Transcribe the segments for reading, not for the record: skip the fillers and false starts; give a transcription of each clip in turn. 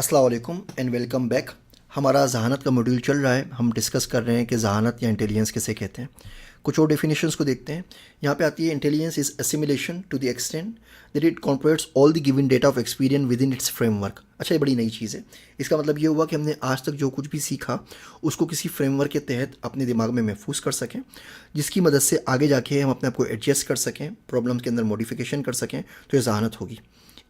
अस्सलाम वालेकुम and welcome back. हमारा ज़हानत का मॉड्यूल चल रहा है। हम डिस्कस कर रहे हैं कि ज़हानत या इंटेलिजेंस किसे कहते हैं। कुछ और डेफिनेशंस को देखते हैं। यहाँ पे आती है intelligence is assimilation to the extent that it converts all the given data of experience within its framework. अच्छा, ये बड़ी नई चीज़ है। इसका मतलब ये हुआ कि हमने आज तक जो कुछ भी सीखा उसको किसी फ्रेमवर्क के तहत अपने दिमाग में महफूज कर सकें, जिसकी मदद से आगे जाके हम अपने आप को एडजस्ट कर सकें, प्रॉब्लम्स के अंदर मॉडिफिकेशन कर सकें। तो ये ज़हानत होगी।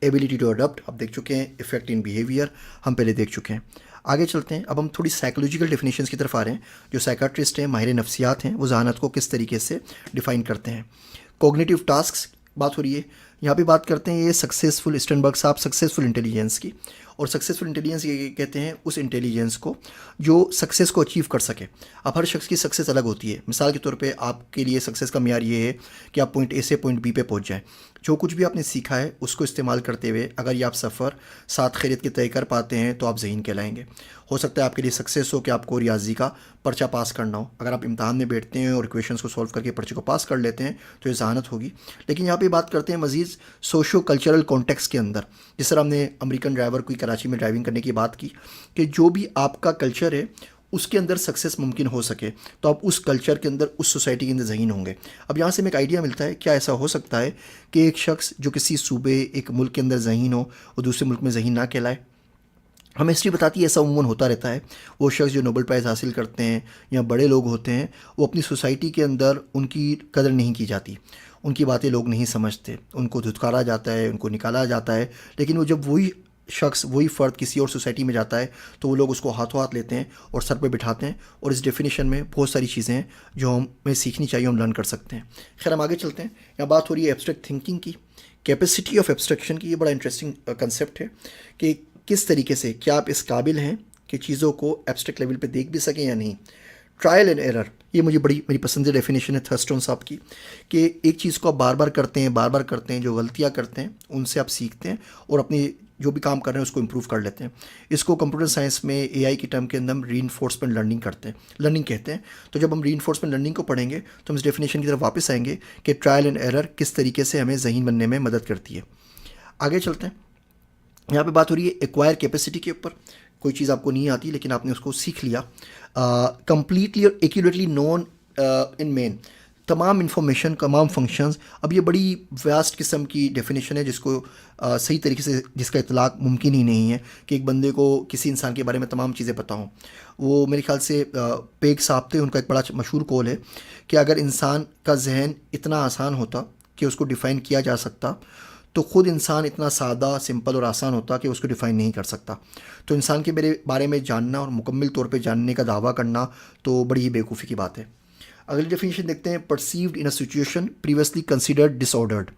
एबिलिटी टू अडॉप्ट अब देख चुके हैं, इफेक्ट इन बिहेवियर हम पहले देख चुके हैं। आगे चलते हैं। अब हम थोड़ी साइकोलॉजिकल डेफिनेशंस की तरफ आ रहे हैं। जो साइकाट्रिस्ट हैं, माहिर नफ्सियात हैं, वो ज़हानत को किस तरीके से डिफ़ाइन करते हैं। कॉग्निटिव टास्क्स बात हो रही है। यहाँ पे बात करते हैं ये सक्सेसफुल स्टर्नबर्ग साहब सक्सेसफुल इंटेलिजेंस की। और सक्सेसफुल इंटेलिजेंस ये कहते हैं उस इंटेलिजेंस को जो सक्सेस को अचीव कर सके। अब हर शख्स की सक्सेस अलग होती है। मिसाल के तौर पे आपके लिए सक्सेस का मेयार ये है कि आप पॉइंट ए से पॉइंट बी पे पहुंच जाएं। जो कुछ भी आपने सीखा है उसको इस्तेमाल करते हुए अगर ये आप सफ़र साथ खैरियत के तय कर पाते हैं तो आप ज़हीन कहलाएंगे। हो सकता है आपके लिए सक्सेस हो कि आपको रियाजी का पर्चा पास करना हो। अगर आप इम्तहान में बैठते हैं और इक्वेशंस को सॉल्व करके पर्चे को पास कर लेते हैं तो ये ज़हानत होगी। लेकिन यहाँ पे बात करते हैं मज़ीद सोशो कल्चरल कॉन्टेक्स्ट के अंदर। जिस तरह हमने अमेरिकन ड्राइवर की कराची में ड्राइविंग करने की बात की कि जो भी आपका कल्चर है उसके अंदर सक्सेस मुमकिन हो सके तो आप उस कल्चर के अंदर, उस सोसाइटी के अंदर ज़हीन होंगे। अब यहाँ से हमें एक आइडिया मिलता है, क्या ऐसा हो सकता है कि एक शख्स जो किसी सूबे, एक मुल्क के अंदर ज़हीन हो और दूसरे मुल्क में ज़हीन ना कहलाए। हमें हिस्ट्री बताती है ऐसा उम्मूमन होता रहता है। वो शख्स जो नोबेल प्राइज़ हासिल करते हैं या बड़े लोग होते हैं, वो अपनी सोसाइटी के अंदर उनकी कदर नहीं की जाती, उनकी बातें लोग नहीं समझते, उनको धुतकारा जाता है, उनको निकाला जाता है। लेकिन वो जब वही शख्स, वही फ़र्द किसी और सोसाइटी में जाता है तो वो लोग उसको हाथों हाथ लेते हैं और सर पे बिठाते हैं। और इस डेफिनेशन में बहुत सारी चीज़ें हैं जो हमें सीखनी चाहिए, हम लर्न कर सकते हैं। खैर, हम आगे चलते हैं। यहाँ बात हो रही है एब्स्ट्रैक्ट थिंकिंग की, कैपेसिटी ऑफ एब्स्ट्रैक्शन की। ये बड़ा इंटरेस्टिंग कंसेप्ट है कि किस तरीके से क्या आप इस काबिल हैं कि चीज़ों को एब्स्ट्रैक्ट लेवल पे देख भी सकें या नहीं। ट्रायल एंड एरर, ये मेरी पसंदीदा डेफिनेशन है थर्स्टन साहब की, कि एक चीज़ को आप बार बार करते हैं, जो गलतियाँ करते हैं उनसे आप सीखते हैं और अपनी जो भी काम कर रहे हैं उसको इम्प्रूव कर लेते हैं। इसको कंप्यूटर साइंस में एआई की टर्म के अंदर हम रीइंफोर्समेंट लर्निंग कहते हैं। तो जब हम रीइंफोर्समेंट लर्निंग को पढ़ेंगे तो हम इस डेफिनेशन की तरफ वापस आएंगे कि ट्रायल एंड एरर किस तरीके से हमें ज़हीन बनने में मदद करती है। आगे चलते हैं। यहाँ पे बात हो रही है एक्वायर कैपेसिटी के ऊपर। कोई चीज़ आपको नहीं आती लेकिन आपने उसको सीख लिया। कंप्लीटली और एक्यूरेटली नोन इन मेन, तमाम इन्फॉर्मेशन, तमाम फंक्शंस। अब ये बड़ी वास्ट किस्म की डेफिनेशन है जिसको सही तरीके से, जिसका इतलाक़ मुमकिन ही नहीं है कि एक बंदे को किसी इंसान के बारे में तमाम चीज़ें पता हों। वो मेरे ख्याल से पेग साहब थे, उनका एक बड़ा मशहूर कॉल है कि अगर इंसान का जहन इतना आसान होता कि उसको डिफ़ाइन किया जा सकता तो ख़ुद इंसान इतना सादा, सिंपल और आसान होता कि उसको डिफ़ाइन नहीं कर सकता। तो इंसान के मेरे बारे में जानना और मुकम्मल तौर पे जानने का दावा करना तो बड़ी ही बेवकूफ़ी की बात है। अगली डेफिनेशन देखते हैं, perceived in a situation previously considered disordered.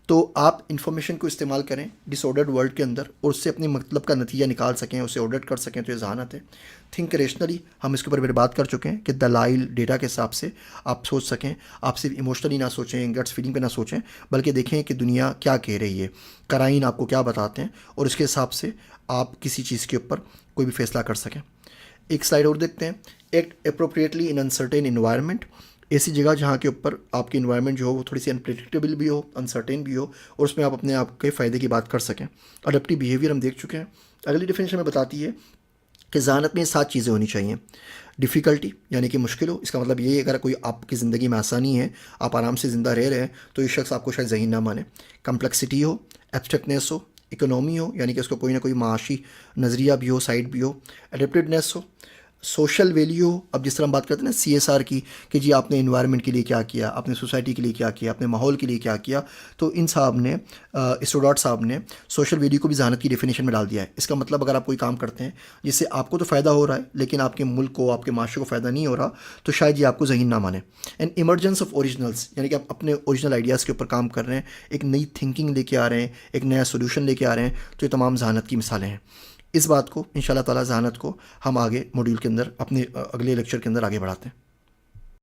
तो आप इंफॉर्मेशन को इस्तेमाल करें डिसऑर्डर्ड वर्ल्ड के अंदर और उससे अपने मतलब का नतीजा निकाल सकें, उसे ऑर्डर कर सकें, तो ये ज़हानत है। थिंक रेशनली, हम इसके ऊपर मेरे बात कर चुके हैं कि दलाइल, डेटा के हिसाब से आप सोच सकें। आप सिर्फ इमोशनली ना सोचें, गट्स फीलिंग पे ना सोचें, बल्कि देखें कि दुनिया क्या कह रही है, कराइन आपको क्या बताते हैं और उसके हिसाब से आप किसी चीज़ के ऊपर कोई भी फैसला कर सकें। एक स्लाइड और देखते हैं। एक्ट अप्रोप्रिएटली इन अनसर्टेन इन्वायरमेंट, ऐसी जगह जहाँ के ऊपर आपकी इन्वायरमेंट जो हो वो थोड़ी सी अनप्रेडिक्टेबल भी हो, अनसर्टेन भी हो और उसमें आप अपने आप के फ़ायदे की बात कर सकें। अडप्टिव बिहेवियर हम देख चुके हैं। अगली डेफिनेशन में बताती है कि ज़हानत में 7 चीज़ें होनी चाहिए। डिफ़िकल्टी यानी कि मुश्किल हो, इसका मतलब ये अगर कोई आपकी ज़िंदगी में आसानी है, आप आराम से ज़िंदा रह रहे हैं तो ये शख्स आपको शायद ज़हीन ना माने। कम्प्लेक्सिटी हो, एब्स्ट्रैक्टनेस हो, इकोनॉमी हो यानी कि उसको कोई ना कोई माशी नज़रिया भी हो, साइड भी हो, एडेप्टेडनेस हो, सोशल वैल्यू हो। अब जिस तरह हम बात करते हैं ना CSR की, कि जी आपने इन्वायरमेंट के लिए क्या किया, आपने सोसाइटी के लिए क्या किया, अपने माहौल के लिए क्या किया, तो इन साहब ने, स्टोडाट साहब ने सोशल वैल्यू को भी ज़हानत की डेफिनेशन में डाल दिया है। इसका मतलब अगर आप कोई काम करते हैं जिससे आपको तो फ़ायदा हो रहा है लेकिन आपके मुल्क को, आपके माशरे को फ़ायदा नहीं हो रहा, तो शायद ये आपको ज़हीन ना माने। एंड इमरजेंस ऑफ ओरिजिनल्स यानी कि आप अपने ओरिजिनल आइडियाज़ के ऊपर काम कर रहे हैं, एक नई थिंकिंग लेके आ रहे हैं, एक नया सोल्यूशन लेके आ रहे हैं, तो ये तमाम ज़हानत की मिसालें हैं। इस बात को इंशाल्लाह ताला ज़हानत को हम आगे मॉड्यूल के अंदर अपने अगले लेक्चर के अंदर आगे बढ़ाते हैं।